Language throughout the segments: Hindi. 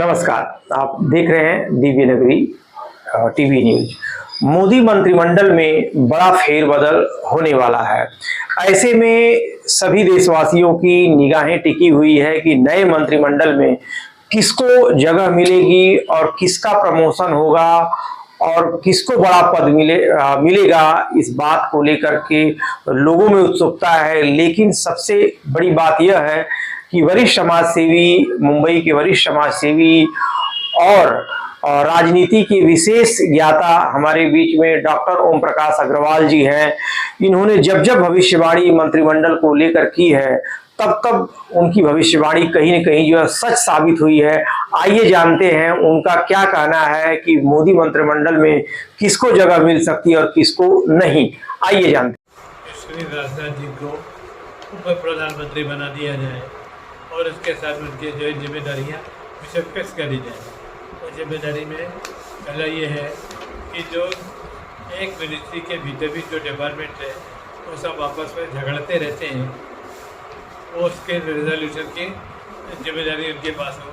नमस्कार, आप देख रहे हैं दिव्य नगरी टीवी न्यूज। मोदी मंत्रिमंडल में बड़ा फेरबदल होने वाला है। ऐसे में सभी देशवासियों की निगाहें टिकी हुई है कि नए मंत्रिमंडल में किसको जगह मिलेगी और किसका प्रमोशन होगा और किसको बड़ा पद मिलेगा। इस बात को लेकर के लोगों में उत्सुकता है। लेकिन सबसे बड़ी बात यह है कि वरिष्ठ समाज सेवी, मुंबई के वरिष्ठ समाज सेवी और राजनीति के विशेष ज्ञाता हमारे बीच में डॉक्टर ओम प्रकाश अग्रवाल जी हैं। इन्होंने जब जब भविष्यवाणी मंत्रिमंडल को लेकर की है, तब तब उनकी भविष्यवाणी कहीं न कहीं जो है सच साबित हुई है। आइए जानते हैं उनका क्या कहना है कि मोदी मंत्रिमंडल में किसको जगह मिल सकती है और किसको नहीं। आइए जानते हैं। श्री राजनाथ जी को उप प्रधानमंत्री बना दिया जाए और उसके साथ उनकी जो जिम्मेदारियाँ उसे फिक्स करी जाए। और जिम्मेदारी में पहला ये है कि जो एक मिनिस्ट्री के भीतर भी जो डिपार्टमेंट है वो सब आपस में झगड़ते रहते हैं, वो उसके रेजोल्यूशन की जिम्मेदारी उनके पास हो।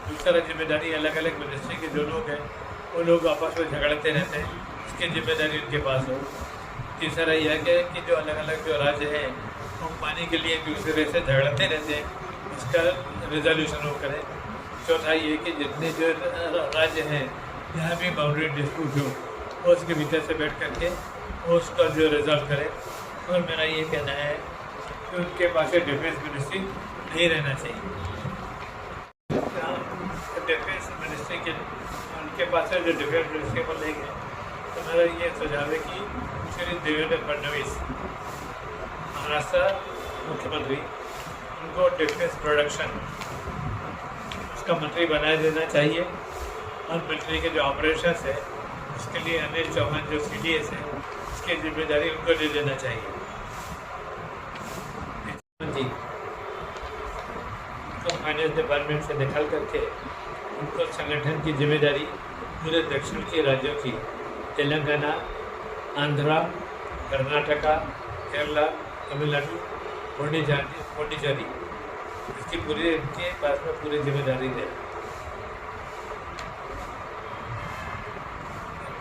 दूसरा जिम्मेदारी अलग अलग मिनिस्ट्री के जो लोग हैं वो लोग आपस में झगड़ते रहते हैं, उसकी जिम्मेदारी उनके पास हो। तीसरा यह है कि जो अलग अलग जो राज्य हैं वो पानी के लिए एक दूसरे से झगड़ते रहते हैं, उसका रिजोल्यूशन वो करें। चौथा ये कि जितने जो राज्य हैं जहाँ भी बाउंड्री डिस्प्यूट हो वो उसके भीतर से बैठ करके वो उसका जो रिजॉल्व करें। और मेरा ये कहना है कि उनके पास डिफेंस मिनिस्ट्री नहीं रहना चाहिए। डिफेंस मिनिस्ट्री के उनके पास जो डिफेंस मिनिस्ट्री को लेंगे तो मेरा ये सुझाव है कि श्री देवेंद्र फडणवीस महाराष्ट्र मुख्यमंत्री, उनको डिफेंस प्रोडक्शन उसका मंत्री बनाया देना चाहिए। और मिलिट्री के जो ऑपरेशंस है उसके लिए अनिल चौहान जो CDS है उसकी जिम्मेदारी उनको दे देना चाहिए। जी उनको फाइनेंस डिपार्टमेंट से निकाल करके उनको संगठन की जिम्मेदारी पूरे दक्षिण के राज्यों की, तेलंगाना, आंध्रा, कर्नाटका, केरला, तमिलनाडु, पौंडीचेरी, इसकी पूरी इनके पास में पूरी जिम्मेदारी है।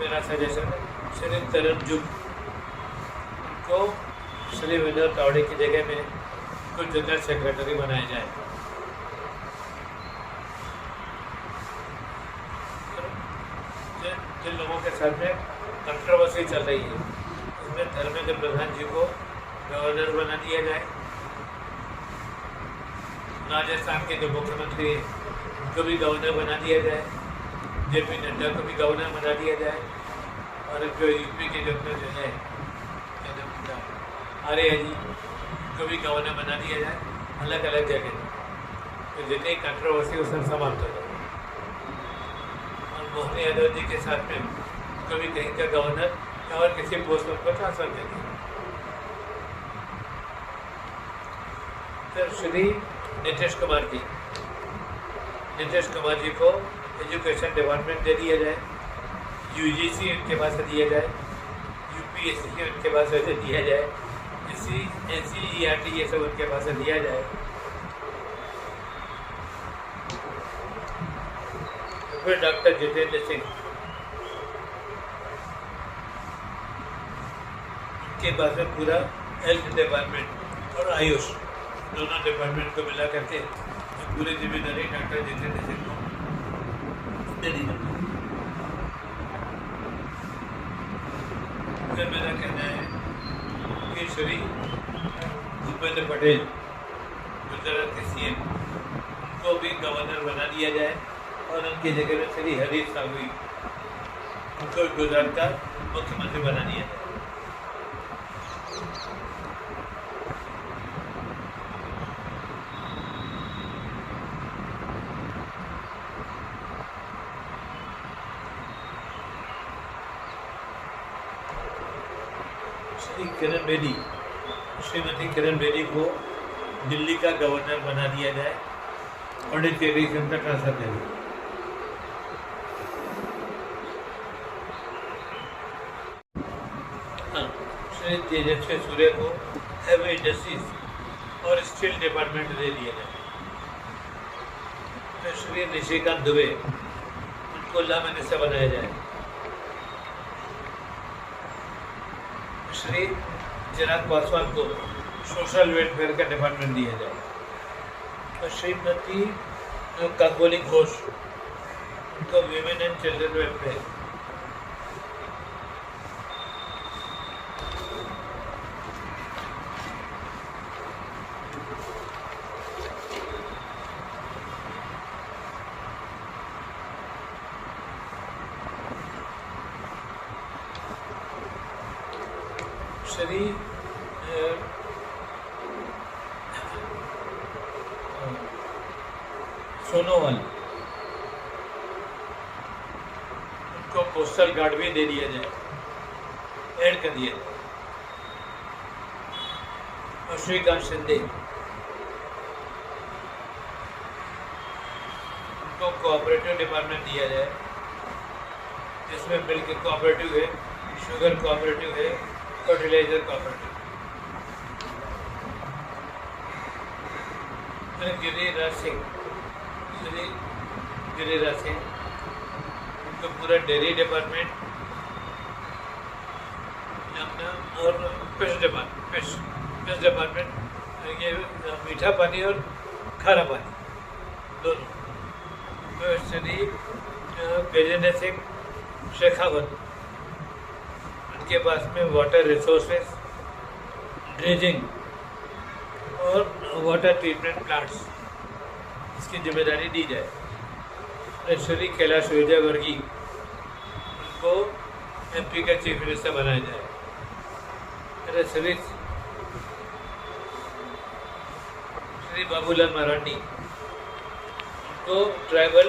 मेरा सजेशन है श्री तरन जुग को श्री विनोद तावड़े की जगह में उनको जनरल सेक्रेटरी बनाया जाए। जिन लोगों के साथ में कंट्रोवर्सी चल रही है उसमें धर्मेंद्र प्रधान जी को गवर्नर बना दिया जाए। राजस्थान के जो मुख्यमंत्री हैं उनको भी गवर्नर बना दिया जाए। JP नड्डा को भी गवर्नर बना दिया जाए। और जो UP के गवर्नर जो है आर्य जी, उनको भी गवर्नर बना दिया जाए अलग अलग जगह। तो जितनी कंट्रोवर्सी उस सब समाप्त हो जाए। और मोहन यादव जी के साथ में उनको भी कहीं का गवर्नर या और किसी पोस्ट पर ट्रांसफर कर दिया। फिर श्री नीतीश कुमार जी को एजुकेशन डिपार्टमेंट दे दिया जाए। UGC उनके पास दिया जाए, UPSC उनके पास दिया जाए, NCERT ये सब उनके पास दिया जाए। फिर डॉक्टर जितेंद्र सिंह उनके पास में पूरा हेल्थ डिपार्टमेंट और आयुष दोनों डिपार्टमेंट को मिला करके पूरी जिम्मेदारी डॉक्टर जितेंद्र सिंह को दे दी जाती है। फिर मेरा कहना है कि श्री भूपेंद्र पटेल गुजरात के CM, उनको भी गवर्नर बना दिया जाए। और उनकी जगह में श्री हरीश सालवी, उनको गुजरात का मुख्यमंत्री बना दिया जाए। श्रीमती किरण बेदी को दिल्ली का गवर्नर बना दिया जाए। पौंडीचेरी से उनका ट्रांसफर कर दिया। हाँ, श्री तेजस्वी सूर्य को हैवी इंडस्ट्रीज और स्टील डिपार्टमेंट दे दिया जाए। फिर श्री निशिकांत दुबे, उनको लॉ मिनिस्टर बनाया जाए। श्री चिराग पासवान को सोशल वेलफेयर का डिपार्टमेंट दिया जाए। और श्रीमती काकोली घोष, उनको women and children welfare. Shri Sonowal, उनको कोस्टल गार्ड भी दे दिया जाए, ऐड कर दिया जाए। और श्रीकांत शिंदे, उनको कोऑपरेटिव डिपार्टमेंट दिया जाए, जिसमें मिल्क कोऑपरेटिव है, शुगर कोऑपरेटिव है, फर्टिलाइजर कोऑपरेटिव। गिरिराज सिंह, श्री गिरिराज सिंह, उनको पूरा डेयरी डिपार्टमेंट और फिश डिपार्टमेंट, ये मीठा पानी और खारा पानी दोनों। तो श्री गजेंद्र सिंह शेखावत, उनके पास में वाटर रिसोर्सेस, ड्रेजिंग और वाटर ट्रीटमेंट प्लांट्स, इसकी जिम्मेदारी दी जाए। श्री कैलाश विजयवर्गीय, उनको एमपी का चीफ मिनिस्टर बनाया जाए। श्री बाबूलाल मरांडी, उनको ट्राइबल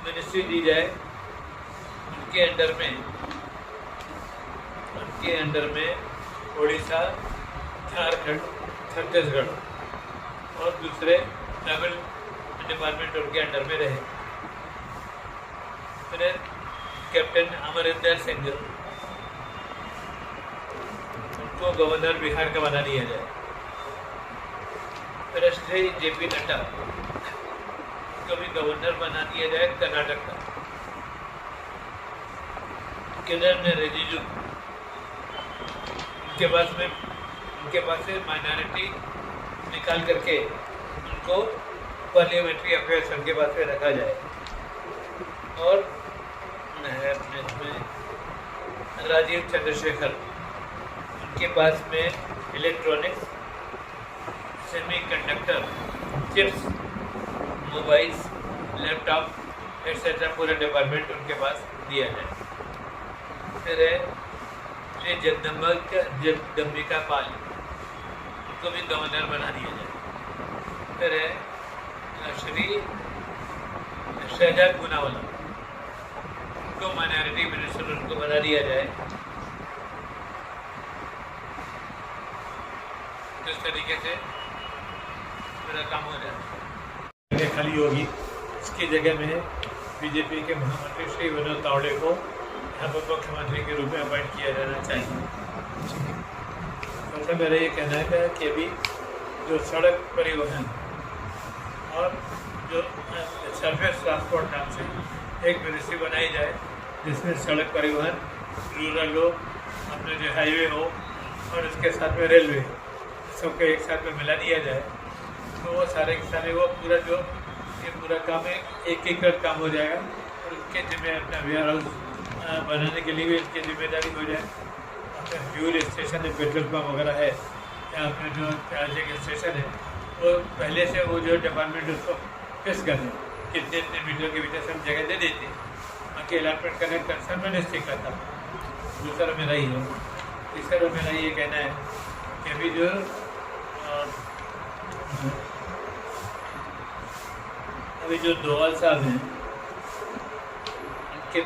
मिनिस्ट्री दी जाए। उनके अंडर में उड़ीसा, झारखंड, छत्तीसगढ़ और दूसरे ट्राइबल डिपार्टमेंट उनके अंडर में रहे। फिर कैप्टन अमरिंदर सिंह, उनको गवर्नर बिहार का बना दिया जाए। फिर श्री जेपी नड्डा, उनको भी गवर्नर बना दिया जाए कर्नाटक का। किरण रिजिजू, उनके पास से माइनॉरिटी निकाल करके उनको पार्लियामेंट्री अफेयर्स उनके पास में रखा जाए। और राजीव चंद्रशेखर, उनके पास में electronics, semiconductor, chips, mobiles, laptop etcetera पूरा डिपार्टमेंट उनके पास दिया जाए। फिर है श्री जगदम्बिका पाल, उनको भी गवर्नर बना दिया जाए। फिर है श्री शहजाद पूनावाला, उनको माइनॉरिटी मिनिस्टर उनको बना दिया जाए। इस तरीके से मेरा काम हो जाए। खाली होगी, इसकी जगह में बीजेपी के महामंत्री श्री विनोद तावड़े को यहाँ पर मुख्यमंत्री के रूप में अपॉइंट किया जाना चाहिए। मतलब मेरा ये कहना है कि अभी जो सड़क परिवहन और जो सर्फेस ट्रांसपोर्ट नाम से एक मिनिस्ट्री बनाई जाए, जिसमें सड़क परिवहन, रूरल हो, अपने जो हाईवे हो और उसके साथ में रेलवे, सबको एक साथ में मिला दिया जाए, तो वो सारे के सारे वो पूरा जो ये पूरा काम है एक काम हो जाएगा। और उनके जिम्मे अपना वेयर हाउस बनाने के लिए भी इसकी जिम्मेदारी हो जाए। अपने फ्यूल स्टेशन है, पेट्रोल पंप वगैरह है, या अपने जो चार्जिंग स्टेशन है, वो पहले से वो जो डिपार्टमेंट उसको फिक्स कर दें, कितने इतने मीटर के भीतर सब जगह दे देते हैं, बाकी अलाटमेंट करने का कंसर्न मिनिस्ट्री करता। दूसरा मेरा ही है। तीसरा मेरा ये कहना है कि अभी जो डोवाल साहब हैं, उनके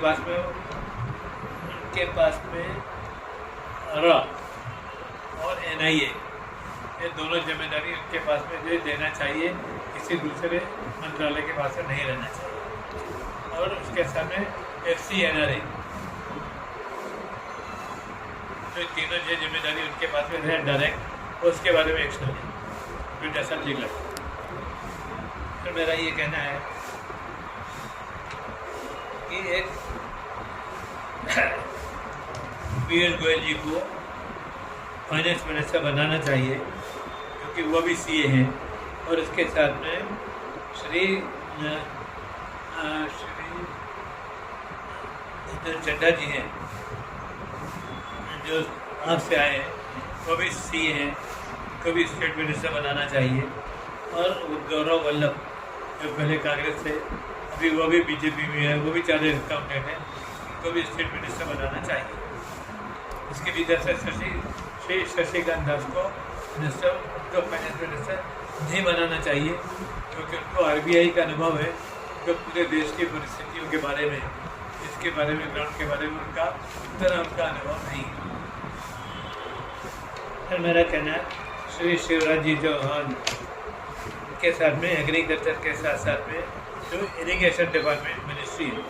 पास में रा और NIA, ये दोनों जिम्मेदारी उनके पास में जो देना चाहिए, किसी दूसरे मंत्रालय के पास में नहीं रहना चाहिए। और उसके सामने FCNRA, तो तीनों जो जिम्मेदारी उनके पास में है डायरेक्ट, उसके बारे में एक्शन है, जो जैसा ठीक लगता है। फिर मेरा ये कहना है कि एक पीयूष गोयल जी को फाइनेंस मिनिस्टर बनाना चाहिए, क्योंकि वो भी सीए हैं। और इसके साथ में श्री चड्ढा जी हैं जो आप से आए हैं, वो भी सीए हैं, उनको भी स्टेट मिनिस्टर बनाना चाहिए। और गौरव वल्लभ जो पहले कांग्रेस थे, अभी वो भी बीजेपी में है, वो भी चार्टर्ड अकाउंटेंट हैं, उनको भी स्टेट मिनिस्टर बनाना चाहिए। इसके भीतर से श्री शशिकांत दास को मिनिस्टर, उनको फाइनेंस मिनिस्टर नहीं बनाना चाहिए, क्योंकि उनको आरबीआई का अनुभव है, जो पूरे देश की परिस्थितियों के बारे में, इसके बारे में, ग्राउंड के बारे में उनका अनुभव नहीं है। फिर मेरा कहना है श्री शिवराज जी चौहान के साथ में एग्रीकल्चर के साथ साथ में जो इरिगेशन डिपार्टमेंट मिनिस्ट्री है,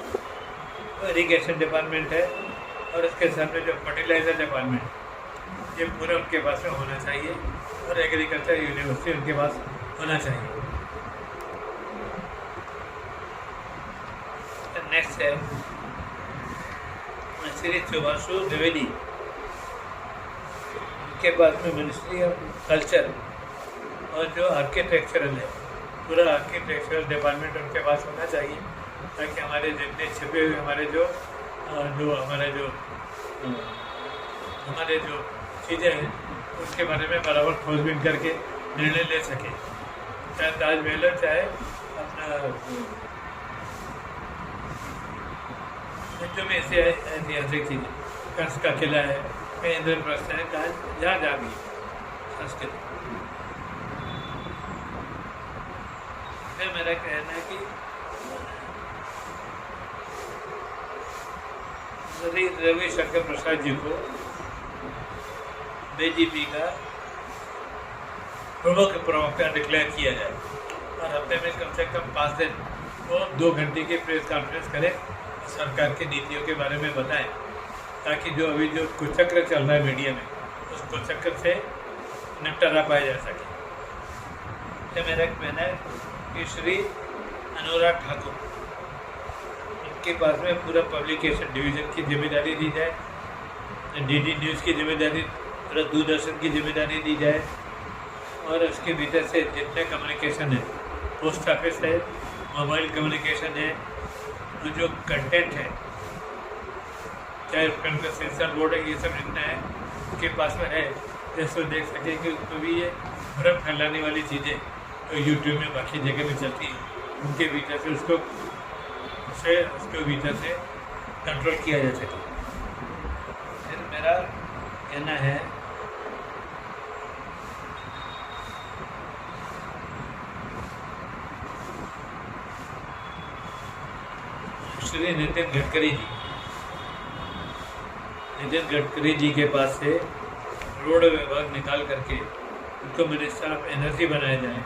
वो इरिगेशन डिपार्टमेंट है, और इसके साथ में जो फर्टिलाइज़र डिपार्टमेंट, ये पूरा उनके पास में होना चाहिए, और एग्रीकल्चर यूनिवर्सिटी उनके पास होना चाहिए। नेक्स्ट है श्री सुभाषु द्विवेदी, उनके पास में मिनिस्ट्री ऑफ कल्चर और जो आर्किटेक्चरल है, पूरा आर्किटेक्चरल डिपार्टमेंट उनके पास होना चाहिए, ताकि हमारे जितने छिपे हुए हमारे जो चीज़ें हैं उसके बारे में बराबर खोजबीन करके निर्णय ले सके। चाहे ताजमहल हो, चाहे अपना जो भी ऐसे ऐतिहासिक चीज़ें, कंस का किला है, कहीं इंद्रप्रस्थ है, जहाँ जा भी संस्कृत। फिर मेरा कहना है कि रविशंकर प्रसाद जी को बीजेपी का प्रमुख प्रवक्ता डिक्लेयर किया जाए, और हफ्ते में कम से कम 5 दिन वो 2 घंटे की प्रेस कॉन्फ्रेंस करें, सरकार की नीतियों के बारे में बताएं, ताकि जो अभी जो कुचक्र चल रहा है मीडिया में, उस कुचक्र से निपटारा पाया जा सके। तो मेरा कहना है कि श्री अनुराग ठाकुर, उनके पास में पूरा पब्लिकेशन डिवीज़न की जिम्मेदारी दी जाए, डीडी न्यूज़ की जिम्मेदारी, पूरा दूरदर्शन की जिम्मेदारी दी जाए, और उसके भीतर से जितने कम्युनिकेशन है, पोस्ट ऑफिस है, मोबाइल कम्युनिकेशन है, तो जो कंटेंट है, चाहे उनका सेंसर बोर्ड है, ये सब जितना है उनके पास में है, जैसे देख सके कि उसको भी ये भ्रम फैलाने वाली चीज़ें तो यूट्यूब में बाकी जगह में चलती है, उनके भीतर से उसके भीतर से कंट्रोल किया जा सके। फिर मेरा कहना है श्री नितिन गडकरी जी के पास से रोड विभाग निकाल करके उनको मिनिस्टर ऑफ एनर्जी बनाया जाए,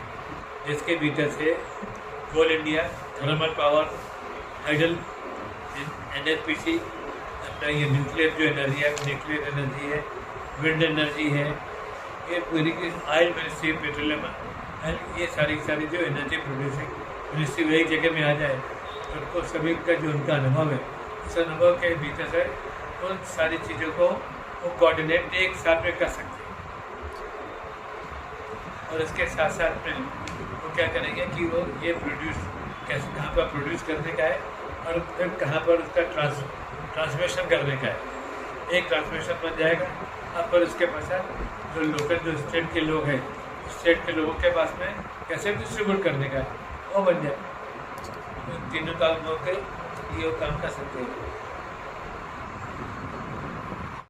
जिसके भीतर से Coal India, thermal power, hydel, NHPC, अपना ये न्यूक्लियर जो एनर्जी है, न्यूक्लियर एनर्जी है, विंड एनर्जी है, ये पूरी की ऑयल मिनिस्ट्री, पेट्रोलियम, ये सारी जो एनर्जी प्रोड्यूसिंग मिनिस्ट्री वही जगह में आ जाए, तो उनको सभी का जो उनका अनुभव है, उस अनुभव के भीतर से उन सारी चीज़ों को वो कोऑर्डिनेट एक साथ में कर सकते हैं। और इसके साथ साथ में वो क्या करेंगे कि वो ये प्रोड्यूस कैसे, कहाँ पर प्रोड्यूस करने का है, और फिर कहाँ पर उसका ट्रांसमिशन करने का है। एक ट्रांसमिशन बन जाएगा, अब पर उसके पश्चात जो लोकल, जो स्टेट के लोग हैं, स्टेट के लोगों के पास में कैसे डिस्ट्रीब्यूट करने का है, वो बन जाए। तीनों काम होकर ये काम कर सकते हैं।